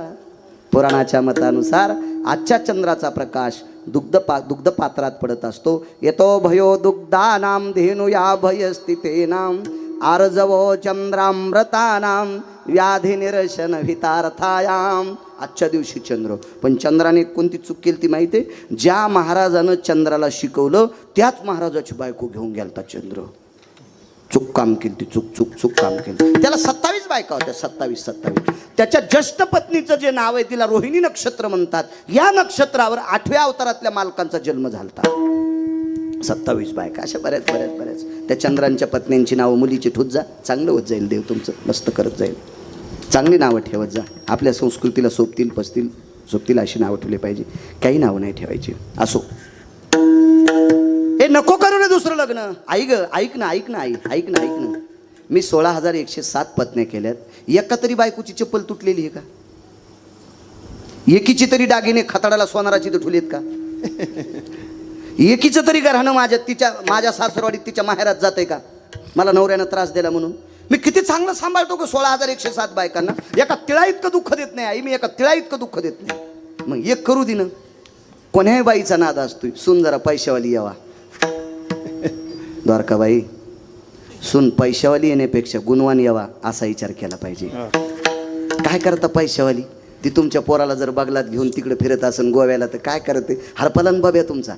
पुराणाच्या मतानुसार आजच्या चंद्राचा प्रकाश दुग्ध पात्रात पडत असतो. येतो भयो दुग्धानाम धेनुया भयस्थितेनाम आर्जवो चंद्रामृतानाम व्याधी निरशन हितार्थायाम. आजच्या दिवशी चंद्र. पण चंद्राने कोणती चूक केली ती माहिती आहे. ज्या महाराजानं चंद्राला शिकवलं त्याच महाराजाची बायको घेऊन गेलता चंद्र. चूक काम केली ती. चूक काम केलं. त्याला 27 बायका होत्या. 27. त्याच्या ज्येष्ठ पत्नीचं जे नाव आहे तिला रोहिणी नक्षत्र म्हणतात. या नक्षत्रावर 8व्या अवतारातल्या मालकांचा जन्म झालता. 27 बायका. अशा बऱ्याच त्या चंद्रांच्या पत्न्यांची नावं मुलीची ठेवत जा. चांगलं होत जाईल. देव तुमचं मस्त करत जाईल. चांगली नावं ठेवत जा. आपल्या संस्कृतीला सोबतील अशी नावं ठेवली पाहिजे. काही नावं नाही ठेवायची. असो दुसरं लग्न. ऐक ना ऐक ना. मी 16,107 पत्न्या केल्यात. एका तरी बायकोची चप्पल तुटलेली आहे का? एकीची तरी दागिने खताडाला सोनाराची ठुलीत का? एकीचं तरी घराणं माझ्या सासरवाडीत तिच्या माहेरात जाते का? मला नवऱ्यानं त्रास दिला म्हणून. मी किती चांगलं सांभाळतो का 16,107 बायकांना. एका तिळा इतकं दुःख देत नाही आई. मी एका तिळा इतकं दुःख देत नाही. मग एक करू दे ना. कोण्याही बाईचा नाद असतोय. सून जरा पैशावाली यावा. द्वारकाबाई, सून पैशावाली येण्यापेक्षा गुणवान यावा असा विचार केला पाहिजे. काय करता पैशावाली? ती तुमच्या पोराला जर बगलात घेऊन तिकडे फिरत असेल गोव्याला तर काय करते? हरपलन बाब्या तुमचा.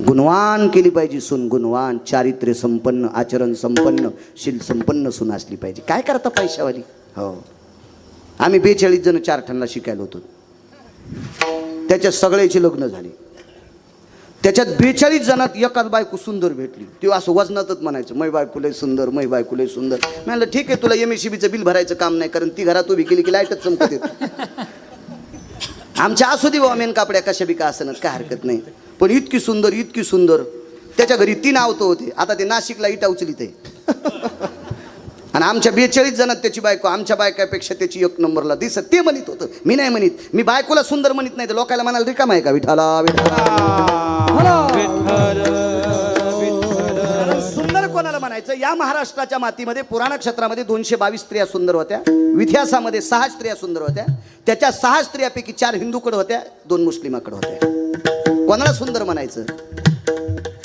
गुणवान केली पाहिजे सून. गुणवान, चारित्र्य संपन्न, आचरण संपन्न, शील संपन्न सून असली पाहिजे. काय करता पैशावाली? हो, आम्ही 42 जण 4 ठणला शिकायला होतो. त्याच्यात सगळ्याची लग्न झाली. त्याच्यात 42 जणात एकाच बायको सुंदर भेटली. ती असं वजनातच म्हणायचं, मै बायको लय सुंदर, मै बायको लय सुंदर. मी म्हणलं ठीक आहे, तुला MSCBचं बिल भरायचं काम नाही, कारण ती घरात उभी केली की लाईटच चमकत येत. आमच्या असू दे बाबा मेन कापड्या कशा बी का असं काय हरकत नाही. पण इतकी सुंदर. त्याच्या घरी 3 आवतो होते. आता ते नाशिकला इटा उचलीत आहे. आणि आमच्या 42 जणात त्याची बायको आमच्या बायकापेक्षा त्याची 1 नंबरला दिसत. ते म्हणत होतं, मी नाही म्हणत. मी बायकोला सुंदर म्हणत नाही तर लोकांना म्हणाल रिकाम आहे का? विठाला सुंदर कोणाला म्हणायचं? या महाराष्ट्राच्या मातीमध्ये पुराण क्षेत्रामध्ये 222 स्त्रिया सुंदर होत्या. इतिहासामध्ये 6 स्त्रिया सुंदर होत्या. त्याच्या 6 स्त्रियापैकी 4 हिंदूकडे होत्या, 2 मुस्लिमाकडे होत्या. कोणाला सुंदर म्हणायचं?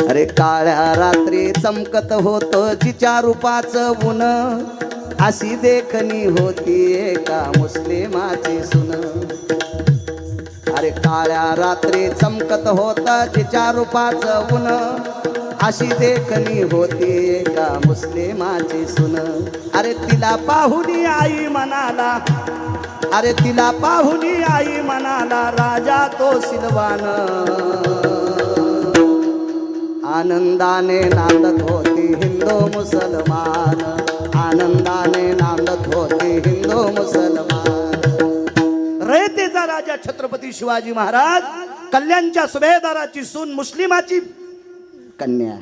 अरे काळ्या रात्री चमकत होत जिच्या रूपाचं ऊन, अशी देखणी होती एका मुस्लिमाची सुन. अरे काळ्या रात्री चमकत होत जिच्या रूपाचं ऊन, अशी देखणी होती एका मुस्लिमाची सुन. अरे तिला पाहुनी आई म्हणाला, अरे तिला पाहुनी आई म्हणाला राजा तो सिलवान. आनंदाने नांदत होती हिंदू मुसलमान, आनंदाने नांदत होती हिंदू मुसलमान. रयतेचा राजा छत्रपती शिवाजी महाराज, कल्याणच्या सुभेदाराची सून मुस्लिमाची कन्या,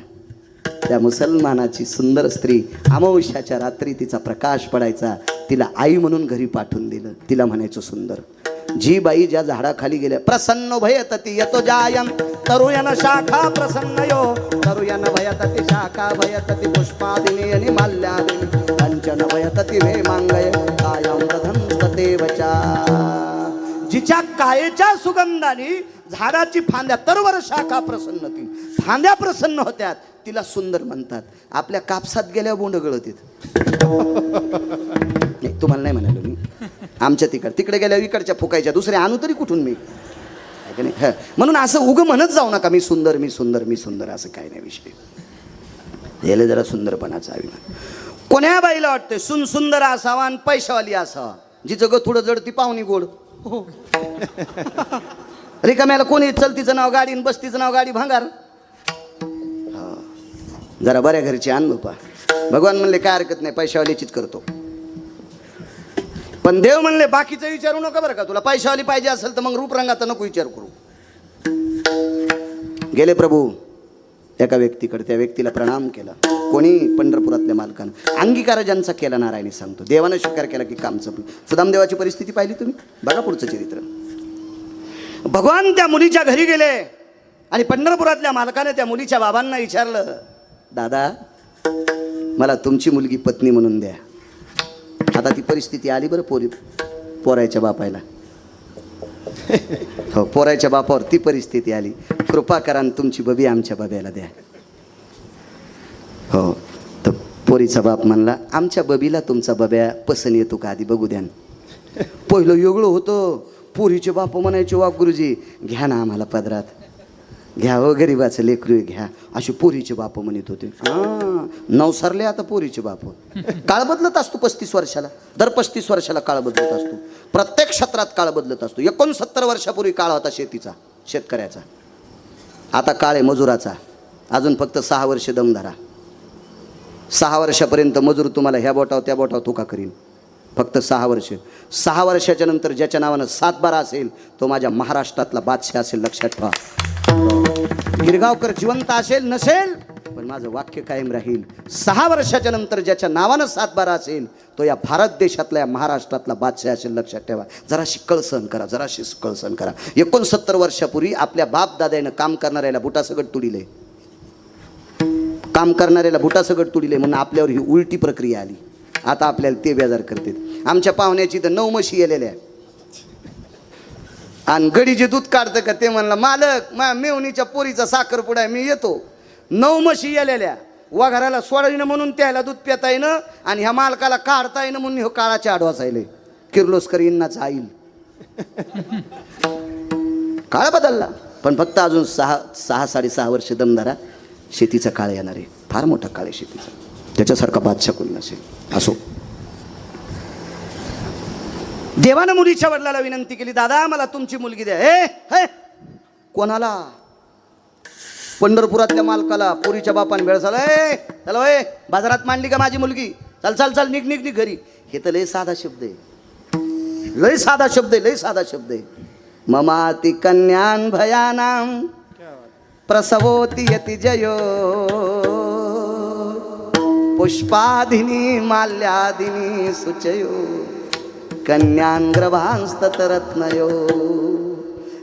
त्या मुसलमानाची सुंदर स्त्री. अमावस्याच्या रात्री तिचा प्रकाश पडायचा. तिला आई म्हणून घरी पाठवून दिलं. तिला म्हणायचं सुंदर. जी बाई ज्या झाडाखाली गेल्या, प्रसन्न भयतती यतो जायं तरुयन शाखा प्रसन्न यो, तरुयन भयतती शाखा भयतती पुष्पादिनी आणि माल्यादिनी, कंचन भयतती वे मांगय कायं दधंस्तते वचा. जिच्या कायेच्या सुगंधाने झाडाची फांद्या तरवर शाखा प्रसन्न, ती फांद्या प्रसन्न होत्यात, तिला सुंदर म्हणतात. आपल्या कापसात गेल्या बोंड गळत येत. तुम्हाला नाही म्हणालो मी. आमच्या तिकडे गेल्या इकडच्या फुकायच्या दुसरे आणू तरी कुठून मी? म्हणून असं उगं म्हणत जाऊ नका मी सुंदर मी सुंदर मी सुंदर, असं काही नाही विषय. याला जरा सुंदरपणाचा अभिमान. कोण्या बाईला वाटते सून सुंदर असावा आणि पैशावाली असावा? जिचं ग थोडं जड ती पाहुणी गोड. रिकाम्याला कोणी चलतीचं नाव गाडी आणि बस्तीचं नाव गाडी भांगार. जरा बऱ्या घरची आण बापा. भगवान म्हणले काय हरकत नाही, पैशावालीचीच करतो. पण देव म्हणले बाकीचं विचारू नका बरं का. तुला पैशावाली पाहिजे असेल तर मग रूपरंगाचा नको विचार करू. गेले प्रभू एका व्यक्तीकडे. त्या व्यक्तीला प्रणाम केला. कोणी? पंढरपुरातल्या मालकानं. अंगीकार ज्यांचा केला नारायणी सांगतो, देवानं स्वीकार केला की काम संपलं. सुदामदेवाची परिस्थिती पाहिली तुम्ही? बघा पुढचं चरित्र. भगवान त्या मुलीच्या घरी गेले आणि पंढरपुरातल्या मालकाने त्या मुलीच्या बाबांना विचारलं, दादा मला तुमची मुलगी पत्नी म्हणून द्या. आता ती परिस्थिती आली बरं पोरायच्या बापायला. हो, पोरायच्या बापावर ती परिस्थिती आली. कृपा करा तुमची बबी आमच्या बब्याला द्या. हो, तर पोरीचा बाप म्हणला आमच्या बबीला तुमचा बब्या पसंत येतो का आधी बघू द्या. पहिलं वेगळं होतं. पोरीचे बाप म्हणायचे वा गुरुजी घ्या ना आम्हाला पदरात, घ्या हो गरीबाचं लेकरू घ्या, असे पोरीचे बाप म्हणत होते. नवसरले आता पोरीचे बाप. काळ बदलत असतो 35 वर्षाला. दर 35 वर्षाला काळ बदलत असतो. प्रत्येक क्षेत्रात काळ बदलत असतो. 69 वर्षापूर्वी काळ होता शेतीचा, शेतकऱ्याचा. आता काळ आहे मजुराचा. अजून फक्त 6 वर्ष दम धरा. 6 वर्षापर्यंत मजूर तुम्हाला ह्या बोटाव त्या बोटाव तुका करीन. फक्त 6 वर्ष. 6 वर्षाच्या नंतर ज्याच्या नावानं 7-12 असेल तो माझ्या महाराष्ट्रातला बादशाह असेल, लक्षात ठेवा. गिरगावकर जिवंत असेल नसेल, पण माझं वाक्य कायम राहील. 6 वर्षाच्या नंतर ज्याच्या नावानं 7/12 असेल तो या भारत देशातला, या महाराष्ट्रातला बादशाह असेल. लक्षात ठेवा. जराशी कळ सहन करा, जराशी कळ सहन करा. 69 वर्षापूर्वी आपल्या बाप दादानं काम करणाऱ्याला बुटासगट तुडिले, काम करणाऱ्याला बुटासगट तुडिले म्हणून आपल्यावर ही उलटी प्रक्रिया आली. आता आपल्याला ते बेजार करते. आमच्या पाहुण्याची तर 9 म्हशी येलेल्या आणि गडी जे दूध काढतं का ते म्हणलं, मालक मेवणीच्या पोरीचा साखरपुडा आहे, मी येतो. 9 म्हशी येलेल्या, वाघराला सोडायनं म्हणून त्याला दूध पिता येणं आणि ह्या मालकाला काढता येणं म्हणून ह्यो काळाच्या आडवासायले. किर्लोस्कर इंनाचा आईल. काळ बदलला, पण फक्त अजून 6-6.5 वर्ष दमदारा. शेतीचा काळ येणार आहे, फार मोठा काळ आहे शेतीचा, त्याच्यासारखा बादशाह कोणी नसेल. असो, देवानं मुलीच्या वडिलाला विनंती केली, दादा मला तुमची मुलगी द्या. हे कोणाला? पंढरपुरातल्या मालकाला. पोरीच्या बापाने वेळ झाला, चला बाजारात मांडली का माझी मुलगी, चल चल चल निघ निघ निघ घरी. हे तर लय साधा शब्द आहे, लय साधा शब्द आहे, लय साधा शब्द आहे. ममाति कन्यान भयानाम प्रसवोति यति जयो पुष्पाधिनी माल्यादिनी सुचयो कन्यांग्रभांस्तरत्नयो.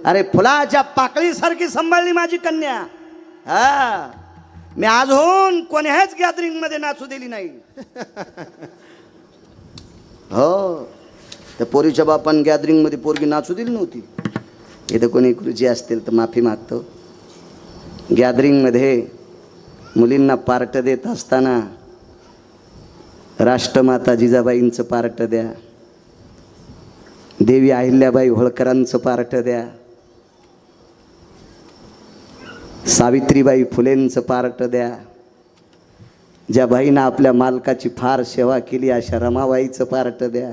अरे फुलाच्या पाकळीसारखी सांभाळली माझी कन्या. हा, मी अजून कोण्याच गॅदरिंग मध्ये नाचू दिली नाही. हो, त्या पोरीच्या बापान गॅदरिंग मध्ये पोरगी नाचू दिली नव्हती. इथं कोणी गुरुजी असतील तर माफी मागतो. गॅदरिंग मध्ये मुलींना पार्ट देत असताना राष्ट्रमाता जिजाबाईंचं पार्ट द्या, देवी अहिल्याबाई होळकरांचं पार्ट द्या, सावित्रीबाई फुलेंचं पार्ट द्या. ज्या बाईनं आपल्या मालकाची फार सेवा केली अशा रमाबाईचं पार्ट द्या.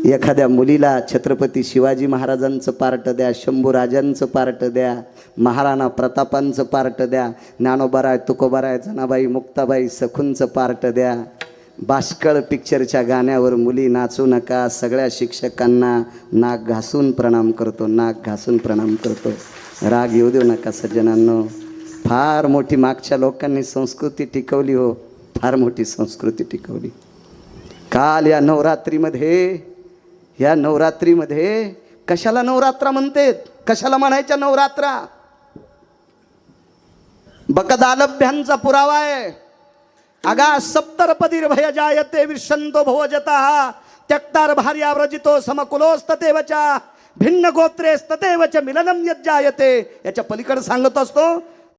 एखाद्या मुलीला छत्रपती शिवाजी महाराजांचं पार्ट द्या, शंभूराजांचं पार्ट द्या, महाराणा प्रतापांचं पार्ट द्या, ज्ञानोबाराय तुकोबाराय जनाबाई मुक्ताबाई सखूंचं पार्ट द्या. बाष्कळ पिक्चरच्या गाण्यावर मुली नाचू नका. सगळ्या शिक्षकांना नाक घासून प्रणाम करतो, नाक घासून प्रणाम करतो. राग येऊ देऊ नका सज्जनांनो. फार मोठी मागच्या लोकांनी संस्कृती टिकवली हो, फार मोठी संस्कृती टिकवली. काल या नवरात्रीमध्ये कशाला नवरात्रा म्हणतेत, कशाला म्हणायच्या नवरात्रा? बकदालभ्यांचा पुरावा आहे. अगा सप्तरपदीर भय जायते विशंतो भवजतः त्यक्तार भार्याव्रजितो समकुलोस्ततेवचा भिन्न गोत्रेस्ततेवच मिलनम यज्जायते. याच्या पलीकडे सांगत असतो